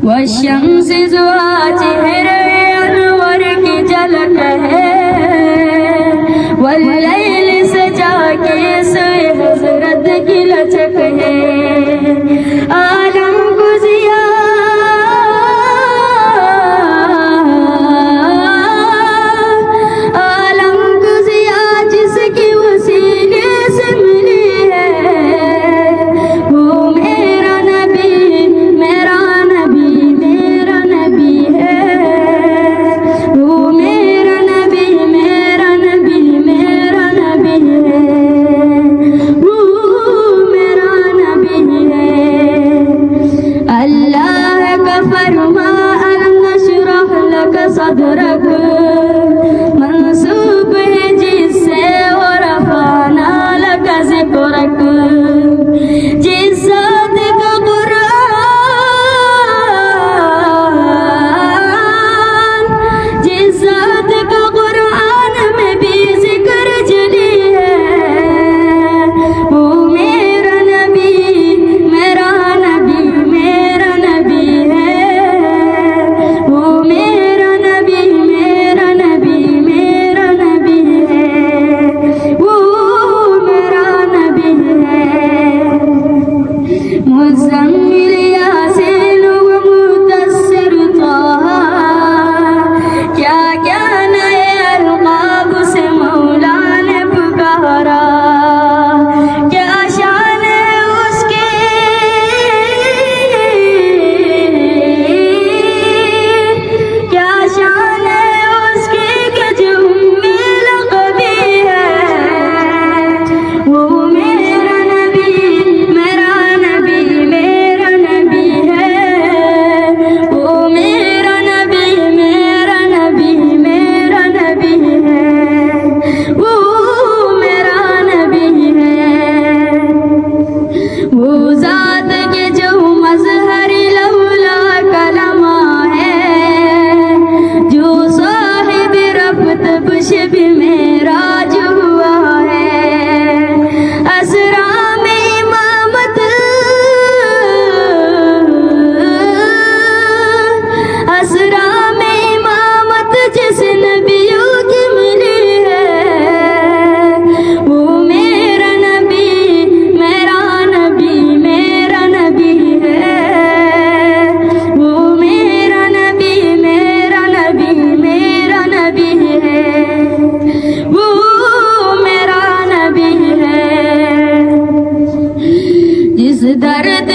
वशम्स ज़ुहा चेहरे अनवर की झलक है, वल्लैल सजा के सोए हज़रत की लचक है। आलम गुज़िया जिसकी वसीले से मिली है, वो मेरा नबी मेरा नबी मेरा नबी है। वो मेरा नबी मेरा नबी मेरा नबी है। वो मेरा नबी है। अल्लाह का फरमा अलम नशरह लक सदरक, मंसूब है जिससे और रफ़अना लक ज़िक्रक। जिस ज़ात का कुरान, जिस ज़ात का कुरान में भी ज़िक्र जली है, वो मेरा नबी मेरा नबी मेरा नबी है। वो मेरा नबी मेरा नबी मेरा नबी है। वो मेरा नबी है। मुज़म्मिल यासीन व मुदस्सिर ताहा, क्या क्या नए अलक़ाब से मौला ने पुकारा। क्या शान है उसकी, क्या शान है उसकी कि जो उम्मी लक़बी है। वो मेरा नबी मेरा नबी मेरा नबी है। वो मेरा नबी मेरा नबी मेरा नबी है। वो मेरा नबी है। वो ज़ात के जो मज़हर लौला कलमा है, जो साहिब रफ़्त बशब मेराज हुआ है। असरा में इमामत, असरा में इमामत जिस नबियों की मिली है, वो मेरा नबी मेरा नबी मेरा नबी है। वो मेरा नबी मेरा नबी मेरा नबी है। वो मेरा नबी है। जिस दर्द